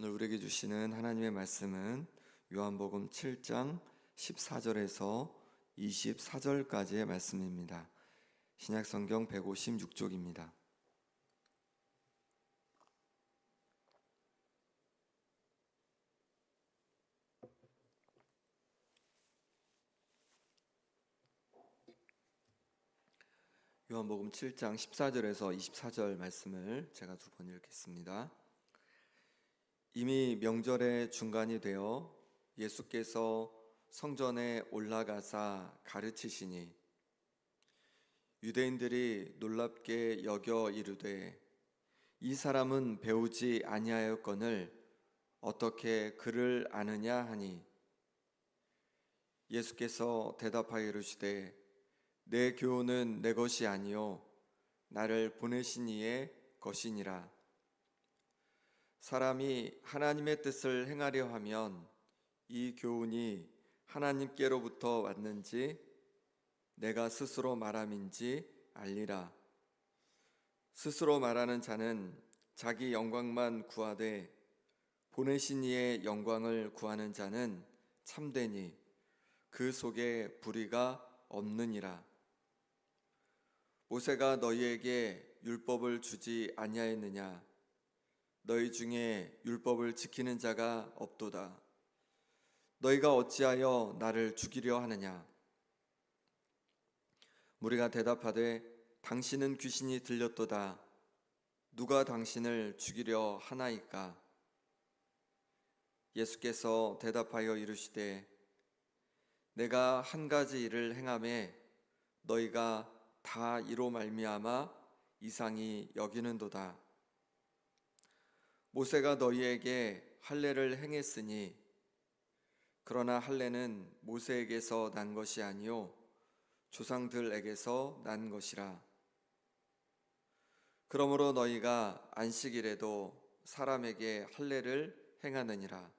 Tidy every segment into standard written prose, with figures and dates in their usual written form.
오늘 우리에게 주시는 하나님의 말씀은 요한복음 7장 14절에서 24절까지의 말씀입니다. 신약성경 156쪽입니다. 요한복음 7장 14절에서 24절 말씀을 제가 두 번 읽겠습니다. 이미 명절의 중간이 되어 예수께서 성전에 올라가사 가르치시니 유대인들이 놀랍게 여겨 이르되 이 사람은 배우지 아니하였거늘 어떻게 그를 아느냐 하니 예수께서 대답하여 이르시되 내 교훈은 내 것이 아니요 나를 보내신 이의 것이니라. 사람이 하나님의 뜻을 행하려 하면 이 교훈이 하나님께로부터 왔는지 내가 스스로 말함인지 알리라. 스스로 말하는 자는 자기 영광만 구하되 보내신 이의 영광을 구하는 자는 참되니 그 속에 불의가 없느니라. 모세가 너희에게 율법을 주지 아니하였느냐? 너희 중에 율법을 지키는 자가 없도다. 너희가 어찌하여 나를 죽이려 하느냐? 무리가 대답하되 당신은 귀신이 들렸도다. 누가 당신을 죽이려 하나이까? 예수께서 대답하여 이르시되 내가 한 가지 일을 행하매 너희가 다 이로 말미암아 이상히 여기는도다. 모세가 너희에게 할례를 행했으니 그러나 할례는 모세에게서 난 것이 아니요 조상들에게서 난 것이라. 그러므로 너희가 안식일에도 사람에게 할례를 행하느니라.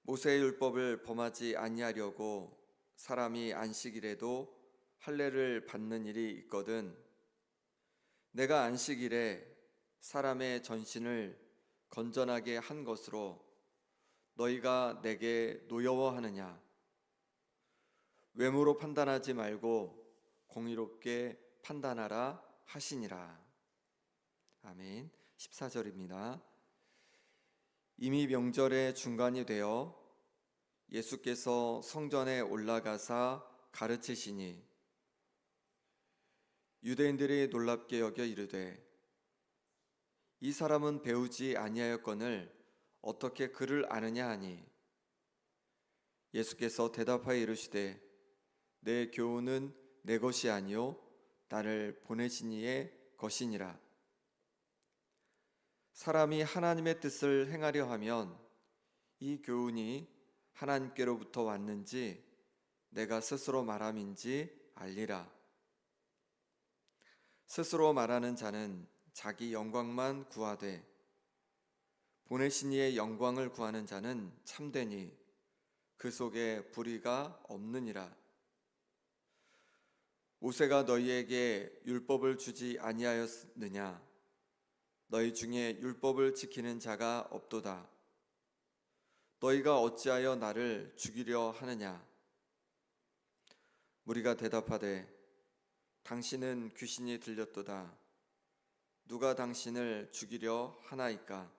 모세의 율법을 범하지 아니하려고 사람이 안식일에도 할례를 받는 일이 있거든 내가 안식일에 사람의 전신을 건전하게 한 것으로 너희가 내게 노여워하느냐? 외모로 판단하지 말고 공의롭게 판단하라 하시니라. 아멘. 14절입니다. 이미 명절의 중간이 되어 예수께서 성전에 올라가사 가르치시니 유대인들이 놀랍게 여겨 이르되 이 사람은 배우지 아니하였거늘 어떻게 그를 아느냐 하니 예수께서 대답하여 이르시되 내 교훈은 내 것이 아니요 나를 보내신 이의 것이니라. 사람이 하나님의 뜻을 행하려 하면 이 교훈이 하나님께로부터 왔는지 내가 스스로 말함인지 알리라. 스스로 말하는 자는 자기 영광만 구하되 보내신 이의 영광을 구하는 자는 참되니 그 속에 불의가 없느니라. 모세가 너희에게 율법을 주지 아니하였느냐? 너희 중에 율법을 지키는 자가 없도다. 너희가 어찌하여 나를 죽이려 하느냐? 무리가 대답하되 당신은 귀신이 들렸도다. 누가 당신을 죽이려 하나이까?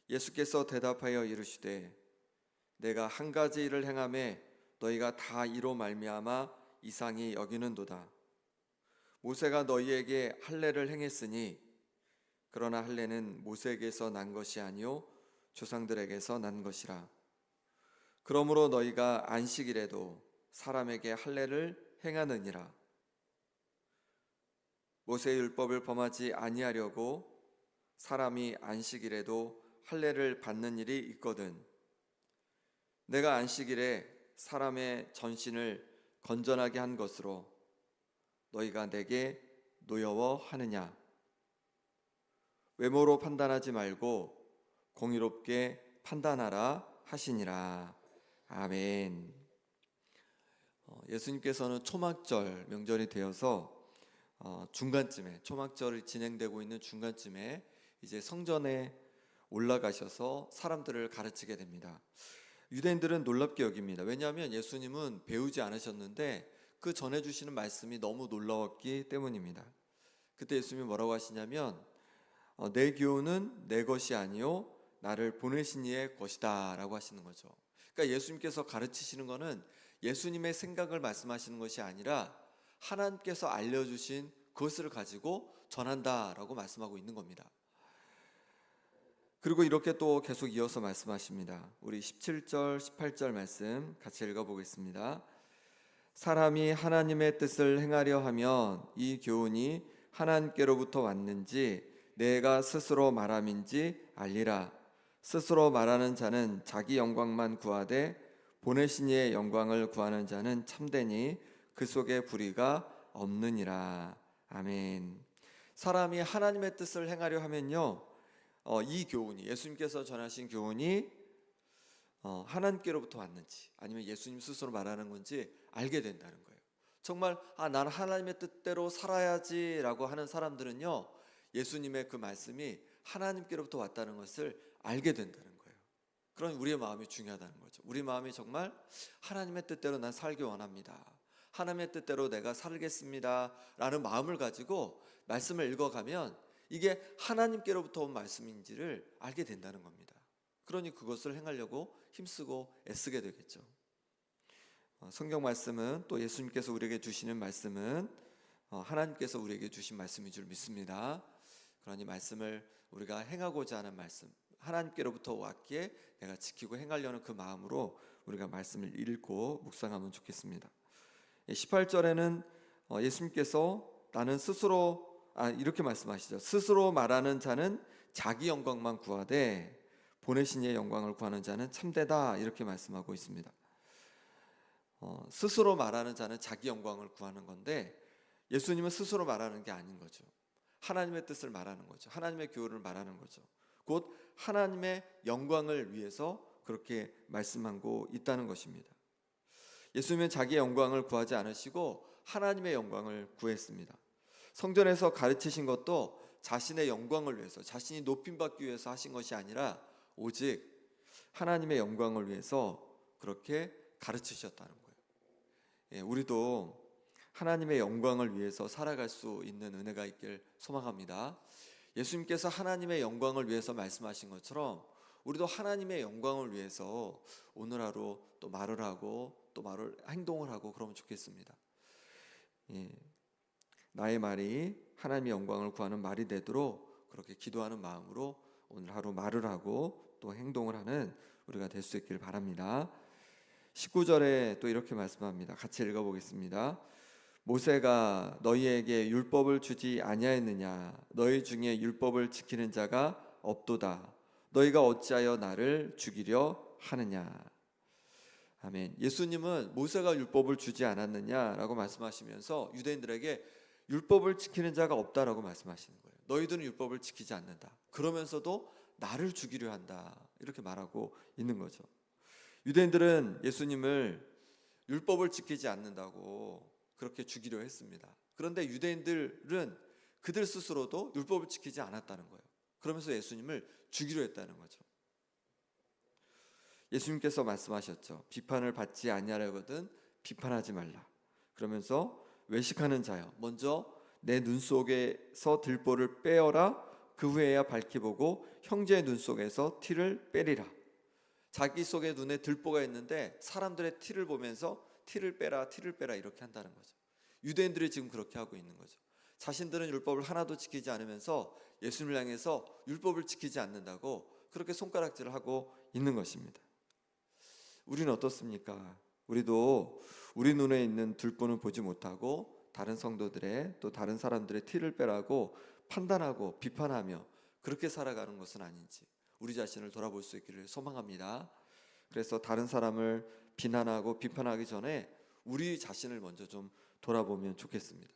예수께서 대답하여 이르시되 내가 한 가지 일을 행하매 너희가 다 이로 말미암아 이상히 여기는도다. 모세가 너희에게 할례를 행했으니 그러나 할례는 모세에게서 난 것이 아니요 조상들에게서 난 것이라. 그러므로 너희가 안식일에도 사람에게 할례를 행하느니라. 모세의 율법을 범하지 아니하려고 사람이 안식일에도 할례를 받는 일이 있거든 내가 안식일에 사람의 전신을 건전하게 한 것으로 너희가 내게 노여워하느냐? 외모로 판단하지 말고 공의롭게 판단하라 하시니라. 아멘. 예수님께서는 초막절 명절이 되어서 중간쯤에 초막절이 진행되고 있는 중간쯤에 이제 성전에 올라가셔서 사람들을 가르치게 됩니다. 유대인들은 놀랍게 여깁니다. 왜냐하면 예수님은 배우지 않으셨는데 그 전해주시는 말씀이 너무 놀라웠기 때문입니다. 그때 예수님이 뭐라고 하시냐면 내 교훈은 내 것이 아니요 나를 보내신 이의 것이다 라고 하시는 거죠. 그러니까 예수님께서 가르치시는 것은 예수님의 생각을 말씀하시는 것이 아니라 하나님께서 알려주신 그것을 가지고 전한다라고 말씀하고 있는 겁니다. 그리고 이렇게 또 계속 이어서 말씀하십니다. 우리 17절, 18절 말씀 같이 읽어보겠습니다. 사람이 하나님의 뜻을 행하려 하면 이 교훈이 하나님께로부터 왔는지 내가 스스로 말함인지 알리라. 스스로 말하는 자는 자기 영광만 구하되 보내신 이의 영광을 구하는 자는 참되니 그 속에 불의가 없느니라. 아멘. 사람이 하나님의 뜻을 행하려 하면요, 이 교훈이, 예수님께서 전하신 교훈이 하나님께로부터 왔는지 아니면 예수님 스스로 말하는 건지 알게 된다는 거예요. 정말 나는 하나님의 뜻대로 살아야지 라고 하는 사람들은요, 예수님의 그 말씀이 하나님께로부터 왔다는 것을 알게 된다는 거예요. 그런 우리의 마음이 중요하다는 거죠. 우리 마음이 정말 하나님의 뜻대로 난 살기 원합니다, 하나님의 뜻대로 내가 살겠습니다 라는 마음을 가지고 말씀을 읽어가면 이게 하나님께로부터 온 말씀인지를 알게 된다는 겁니다. 그러니 그것을 행하려고 힘쓰고 애쓰게 되겠죠. 성경 말씀은, 또 예수님께서 우리에게 주시는 말씀은 하나님께서 우리에게 주신 말씀인 줄 믿습니다. 그러니 말씀을 우리가 행하고자 하는 말씀, 하나님께로부터 왔기에 내가 지키고 행하려는 그 마음으로 우리가 말씀을 읽고 묵상하면 좋겠습니다. 18절에는 예수님께서 나는 스스로 이렇게 말씀하시죠. 스스로 말하는 자는 자기 영광만 구하되 보내신 이의 영광을 구하는 자는 참되다, 이렇게 말씀하고 있습니다. 스스로 말하는 자는 자기 영광을 구하는 건데 예수님은 스스로 말하는 게 아닌 거죠. 하나님의 뜻을 말하는 거죠. 하나님의 교훈을 말하는 거죠. 곧 하나님의 영광을 위해서 그렇게 말씀하고 있다는 것입니다. 예수님은 자기의 영광을 구하지 않으시고 하나님의 영광을 구했습니다. 성전에서 가르치신 것도 자신의 영광을 위해서, 자신이 높임받기 위해서 하신 것이 아니라 오직 하나님의 영광을 위해서 그렇게 가르치셨다는 거예요. 우리도 하나님의 영광을 위해서 살아갈 수 있는 은혜가 있길 소망합니다. 예수님께서 하나님의 영광을 위해서 말씀하신 것처럼 우리도 하나님의 영광을 위해서 오늘 하루 또 말을 하고 또 행동을 하고 그러면 좋겠습니다. 나의 말이 하나님의 영광을 구하는 말이 되도록 그렇게 기도하는 마음으로 오늘 하루 말을 하고 또 행동을 하는 우리가 될 수 있길 바랍니다. 19절에 또 이렇게 말씀합니다. 같이 읽어보겠습니다. 모세가 너희에게 율법을 주지 아니하였느냐? 너희 중에 율법을 지키는 자가 없도다. 너희가 어찌하여 나를 죽이려 하느냐? 아멘. 예수님은 모세가 율법을 주지 않았느냐라고 말씀하시면서 유대인들에게 율법을 지키는 자가 없다라고 말씀하시는 거예요. 너희들은 율법을 지키지 않는다. 그러면서도 나를 죽이려 한다, 이렇게 말하고 있는 거죠. 유대인들은 예수님을 율법을 지키지 않는다고 그렇게 죽이려 했습니다. 그런데 유대인들은 그들 스스로도 율법을 지키지 않았다는 거예요. 그러면서 예수님을 죽이려 했다는 거죠. 예수님께서 말씀하셨죠. 비판을 받지 아니하려거든 비판하지 말라. 그러면서 외식하는 자여, 먼저 내 눈 속에서 들보를 빼어라. 그 후에야 밝히 보고 형제의 눈 속에서 티를 빼리라. 자기 속에 눈에 들보가 있는데 사람들의 티를 보면서 티를 빼라, 티를 빼라, 이렇게 한다는 거죠. 유대인들이 지금 그렇게 하고 있는 거죠. 자신들은 율법을 하나도 지키지 않으면서 예수님을 향해서 율법을 지키지 않는다고 그렇게 손가락질을 하고 있는 것입니다. 우리는 어떻습니까? 우리도 우리 눈에 있는 들보는 보지 못하고 다른 성도들의, 또 다른 사람들의 티를 빼라고 판단하고 비판하며 그렇게 살아가는 것은 아닌지 우리 자신을 돌아볼 수 있기를 소망합니다. 그래서 다른 사람을 비난하고 비판하기 전에 우리 자신을 먼저 좀 돌아보면 좋겠습니다.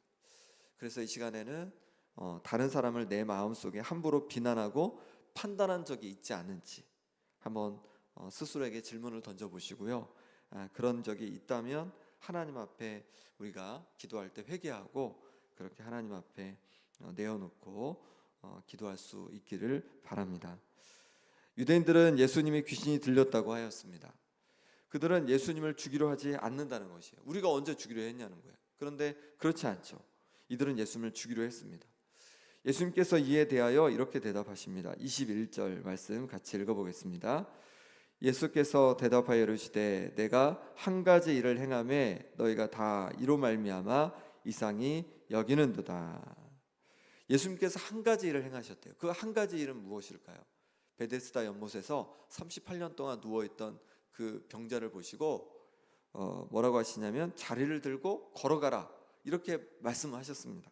그래서 이 시간에는 다른 사람을 내 마음속에 함부로 비난하고 판단한 적이 있지 않은지 한번 스스로에게 질문을 던져보시고요. 그런 적이 있다면 하나님 앞에 우리가 기도할 때 회개하고 그렇게 하나님 앞에 내어놓고 기도할 수 있기를 바랍니다. 유대인들은 예수님이 귀신이 들렸다고 하였습니다. 그들은 예수님을 죽이려 하지 않는다는 것이에요. 우리가 언제 죽이려 했냐는 거예요. 그런데 그렇지 않죠. 이들은 예수님을 죽이려 했습니다. 예수님께서 이에 대하여 이렇게 대답하십니다. 21절 말씀 같이 읽어보겠습니다. 예수께서 대답하여 이르시되 내가 한 가지 일을 행하매 너희가 다 이로 말미암아 이상히 여기는도다. 예수님께서 한 가지 일을 행하셨대요. 그 한 가지 일은 무엇일까요? 베데스다 연못에서 38년 동안 누워있던 그 병자를 보시고 뭐라고 하시냐면 자리를 들고 걸어가라 이렇게 말씀하셨습니다.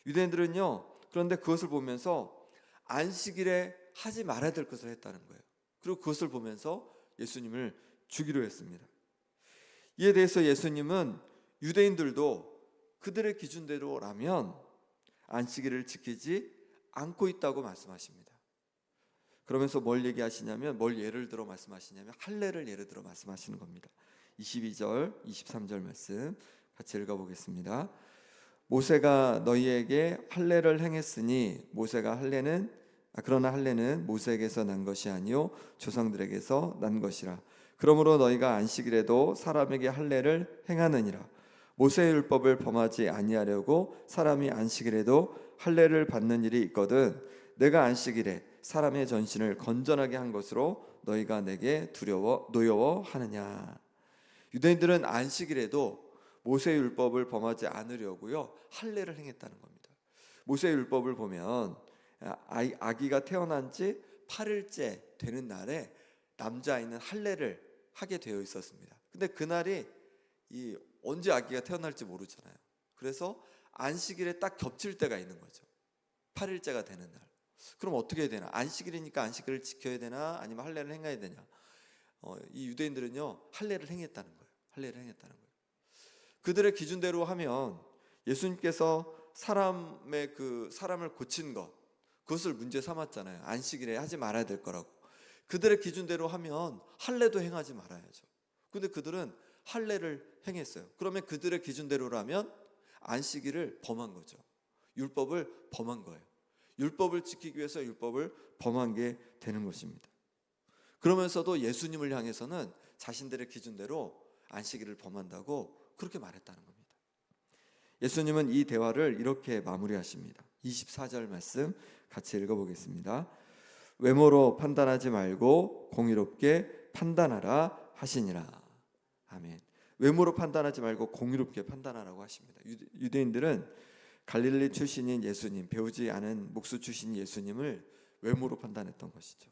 유대인들은요, 그런데 그것을 보면서 안식일에 하지 말아야 될 것을 했다는 거예요. 그리고 그것을 보면서 예수님을 죽이려 했습니다. 이에 대해서 예수님은 유대인들도 그들의 기준대로라면 안식일을 지키지 않고 있다고 말씀하십니다. 그러면서 뭘 얘기하시냐면, 뭘 예를 들어 말씀하시냐면 할례를 예를 들어 말씀하시는 겁니다. 22절, 23절 말씀 같이 읽어보겠습니다. 모세가 너희에게 할례를 행했으니 그러나 할례는 모세에게서 난 것이 아니요 조상들에게서 난 것이라. 그러므로 너희가 안식일에도 사람에게 할례를 행하느니라. 모세의 율법을 범하지 아니하려고 사람이 안식일에도 할례를 받는 일이 있거든 내가 안식일에 사람의 전신을 건전하게 한 것으로 너희가 내게 노여워하느냐. 유대인들은 안식일에도 모세의 율법을 범하지 않으려고요 할례를 행했다는 겁니다. 모세의 율법을 보면 아기가 태어난 지 8일째 되는 날에 남자아이는 할례를 하게 되어 있었습니다. 근데 그날이 언제 아기가 태어날지 모르잖아요. 그래서 안식일에 딱 겹칠 때가 있는 거죠. 8일째가 되는 날. 그럼 어떻게 해야 되나? 안식일이니까 안식일을 지켜야 되나? 아니면 할례를 행해야 되냐? 이 유대인들은요 할례를 행했다는 거예요. 할례를 행했다는 거예요. 그들의 기준대로 하면 예수님께서 사람을 고친 것, 그것을 문제 삼았잖아요. 안식일에 하지 말아야 될 거라고. 그들의 기준대로 하면 할례도 행하지 말아야죠. 근데 그들은 할례를 행했어요. 그러면 그들의 기준대로라면 안식일을 범한 거죠. 율법을 범한 거예요. 율법을 지키기 위해서 율법을 범한 게 되는 것입니다. 그러면서도 예수님을 향해서는 자신들의 기준대로 안식일을 범한다고 그렇게 말했다는 겁니다. 예수님은 이 대화를 이렇게 마무리하십니다. 24절 말씀 같이 읽어보겠습니다. 외모로 판단하지 말고 공의롭게 판단하라 하시니라. 아멘. 외모로 판단하지 말고 공의롭게 판단하라고 하십니다. 유대인들은 갈릴리 출신인 예수님, 배우지 않은 목수 출신 예수님을 외모로 판단했던 것이죠.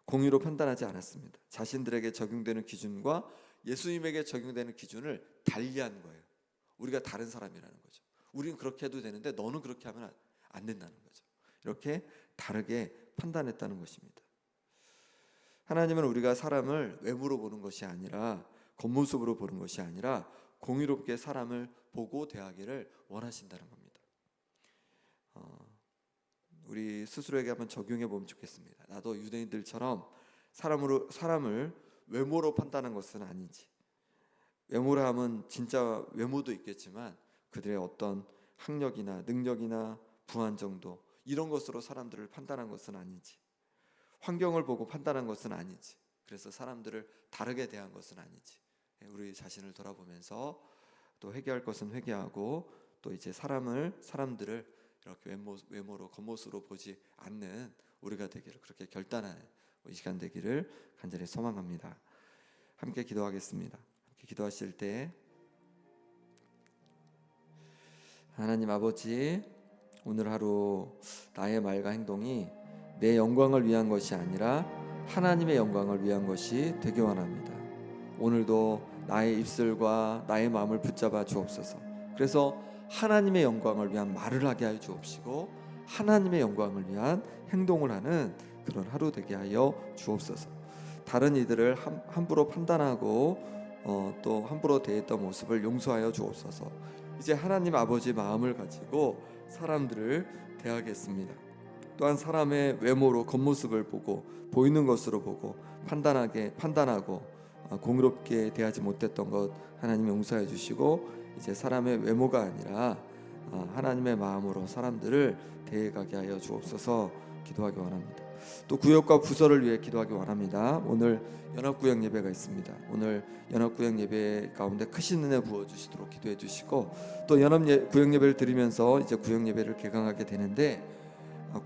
공의로 판단하지 않았습니다. 자신들에게 적용되는 기준과 예수님에게 적용되는 기준을 달리한 거예요. 우리가 다른 사람이라는 거죠. 우리는 그렇게 해도 되는데 너는 그렇게 하면 안 된다는 거죠. 이렇게 다르게 판단했다는 것입니다. 하나님은 우리가 사람을 외모로 보는 것이 아니라, 겉모습으로 보는 것이 아니라 공의롭게 사람을 보고 대하기를 원하신다는 겁니다. 우리 스스로에게 한번 적용해 보면 좋겠습니다. 나도 유대인들처럼 사람을 외모로 판단하는 것은 아닌지, 외모로 하면 진짜 외모도 있겠지만 그들의 어떤 학력이나 능력이나 부한 정도, 이런 것으로 사람들을 판단한 것은 아닌지, 환경을 보고 판단한 것은 아닌지, 그래서 사람들을 다르게 대한 것은 아닌지, 우리 자신을 돌아보면서 또 회개할 것은 회개하고, 또 이제 사람들을 이렇게 외모로 겉모습으로 보지 않는 우리가 되기를, 그렇게 결단하는 이 시간 되기를 간절히 소망합니다. 함께 기도하겠습니다. 함께 기도하실 때, 하나님 아버지, 오늘 하루 나의 말과 행동이 내 영광을 위한 것이 아니라 하나님의 영광을 위한 것이 되기 원합니다. 오늘도 나의 입술과 나의 마음을 붙잡아 주옵소서. 그래서 하나님의 영광을 위한 말을 하게 하여 주옵시고, 하나님의 영광을 위한 행동을 하는 그런 하루 되게 하여 주옵소서. 다른 이들을 함부로 판단하고 또 함부로 대했던 모습을 용서하여 주옵소서. 이제 하나님 아버지 마음을 가지고 사람들을 대하겠습니다. 또한 사람의 외모로 겉모습을 보고 보이는 것으로 보고 판단하고 공의롭게 대하지 못했던 것 하나님 용서해 주시고, 이제 사람의 외모가 아니라 하나님의 마음으로 사람들을 대해가게 하여 주옵소서 기도하기 원합니다. 또 구역과 부서를 위해 기도하기 원합니다. 오늘 연합구역 예배가 있습니다. 오늘 연합구역 예배 가운데 크신 은혜 부어주시도록 기도해 주시고, 또 구역 예배를 드리면서 이제 구역 예배를 개강하게 되는데,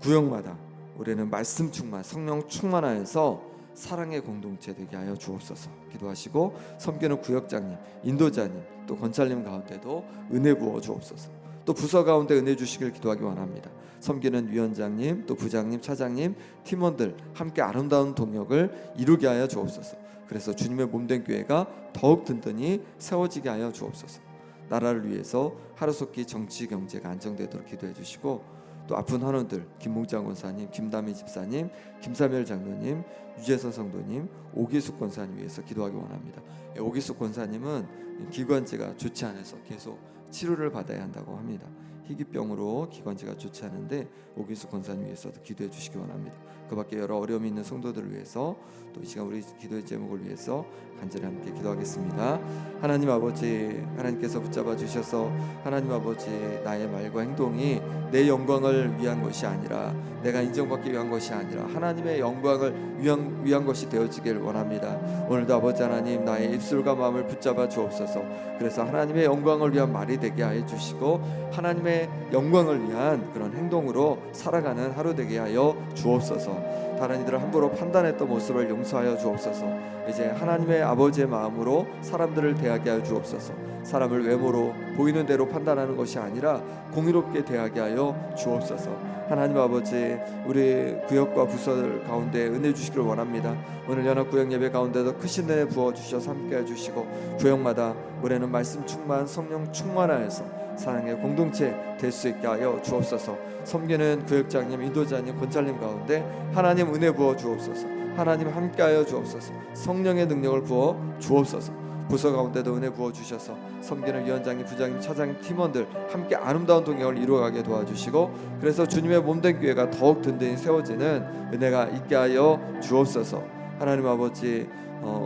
구역마다 올해는 말씀 충만, 성령 충만하여서 사랑의 공동체 되게 하여 주옵소서 기도하시고, 섬기는 구역장님, 인도자님, 또 권찰님 가운데도 은혜 부어 주옵소서. 또 부서 가운데 은혜 주시길 기도하기 원합니다. 섬기는 위원장님, 또 부장님, 차장님, 팀원들 함께 아름다운 동역을 이루게 하여 주옵소서. 그래서 주님의 몸된 교회가 더욱 든든히 세워지게 하여 주옵소서. 나라를 위해서 하루속히 정치 경제가 안정되도록 기도해 주시고, 또 아픈 환우들 김몽장 권사님, 김다미 집사님, 김사멸 장로님, 유재선 성도님, 오기숙 권사님 위해서 기도하기 원합니다. 오기숙 권사님은 기관지가 좋지 않아서 계속 치료를 받아야 한다고 합니다. 희귀병으로 기관지가 좋지 않은데 오기숙 권사님 위해서도 기도해 주시기 원합니다. 그 밖에 여러 어려움이 있는 성도들을 위해서, 또 이 시간 우리 기도의 제목을 위해서 간절히 함께 기도하겠습니다. 하나님 아버지, 하나님께서 붙잡아 주셔서 하나님 아버지, 나의 말과 행동이 내 영광을 위한 것이 아니라, 내가 인정받기 위한 것이 아니라 하나님의 영광을 위한 것이 되어지길 원합니다. 오늘도 아버지 하나님, 나의 입술과 마음을 붙잡아 주옵소서. 그래서 하나님의 영광을 위한 말이 되게 하여 주시고, 하나님의 영광을 위한 그런 행동으로 살아가는 하루 되게 하여 주옵소서. 다른 이들을 함부로 판단했던 모습을 용서하여 주옵소서. 이제 하나님의 아버지의 마음으로 사람들을 대하게 하여 주옵소서. 사람을 외모로 보이는 대로 판단하는 것이 아니라 공의롭게 대하게 하여 주옵소서. 하나님 아버지, 우리 구역과 부서들 가운데 은혜 주시기를 원합니다. 오늘 연합구역 예배 가운데도 크신 은혜 부어주셔서 함께해 주시고, 구역마다 올해는 말씀 충만, 성령 충만하여서 사랑의 공동체 될 수 있게 하여 주옵소서. 섬기는 구역장님, 인도자님, 권찰님 가운데 하나님 은혜 부어 주옵소서. 하나님 함께하여 주옵소서. 성령의 능력을 부어 주옵소서. 부서 가운데도 은혜 부어 주셔서 섬기는 위원장님, 부장님, 차장님, 팀원들 함께 아름다운 동역을 이루어가게 도와주시고, 그래서 주님의 몸된 교회가 더욱 든든히 세워지는 은혜가 있게 하여 주옵소서. 하나님 아버지,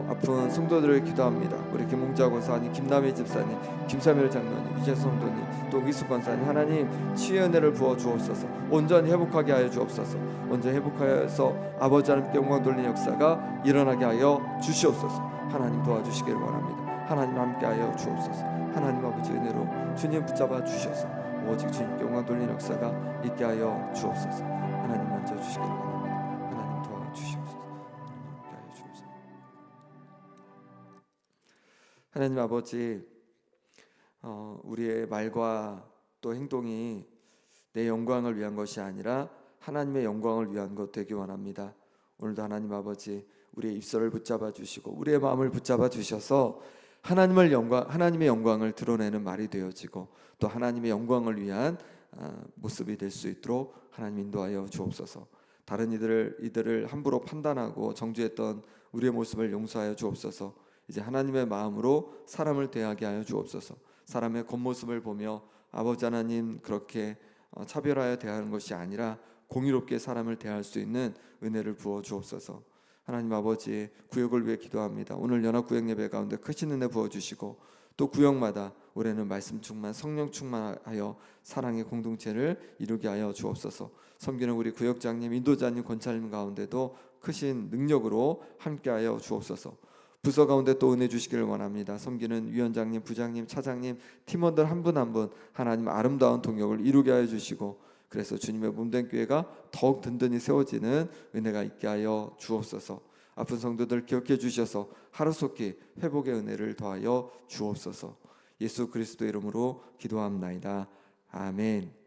아픈 성도들을 기도합니다. 우리 김홍자 권사님, 김남희 집사님, 김사멸 장로님, 유재선 성도님, 또 위수 권사님, 하나님 치유의 은혜를 부어 주옵소서. 온전히 회복하게 하여 주옵소서. 온전히 회복하여서 아버지 하나님께 영광 돌리는 역사가 일어나게 하여 주시옵소서. 하나님 도와주시기를 원합니다. 하나님 함께하여 주옵소서. 하나님 아버지 은혜로 주님 붙잡아 주셔서 오직 주님께 영광 돌리는 역사가 있게 하여 주옵소서. 하나님 만져 주시기를 원합니다. 하나님 도와주시옵소서. 함께하여 주옵소서. 하나님 아버지, 우리의 말과 또 행동이 내 영광을 위한 것이 아니라 하나님의 영광을 위한 것 되기 원합니다. 오늘도 하나님 아버지, 우리의 입술을 붙잡아 주시고 우리의 마음을 붙잡아 주셔서 하나님의 영광을 드러내는 말이 되어지고, 또 하나님의 영광을 위한 모습이 될 수 있도록 하나님 인도하여 주옵소서. 다른 이들을 함부로 판단하고 정죄했던 우리의 모습을 용서하여 주옵소서. 이제 하나님의 마음으로 사람을 대하게 하여 주옵소서. 사람의 겉모습을 보며 아버지 하나님 그렇게 차별하여 대하는 것이 아니라 공의롭게 사람을 대할 수 있는 은혜를 부어 주옵소서. 하나님 아버지, 구역을 위해 기도합니다. 오늘 연합구역 예배 가운데 크신 은혜 부어주시고, 또 구역마다 올해는 말씀 충만, 성령 충만하여 사랑의 공동체를 이루게 하여 주옵소서. 섬기는 우리 구역장님, 인도자님, 권찰님 가운데도 크신 능력으로 함께하여 주옵소서. 부서 가운데 또 은혜 주시기를 원합니다. 섬기는 위원장님, 부장님, 차장님, 팀원들 한 분 한 분 하나님 아름다운 동역을 이루게 하여 주시고, 그래서 주님의 몸된 교회가 더욱 든든히 세워지는 은혜가 있게 하여 주옵소서. 아픈 성도들 기억해 주셔서 하루속히 회복의 은혜를 더하여 주옵소서. 예수 그리스도 이름으로 기도합나이다. 아멘.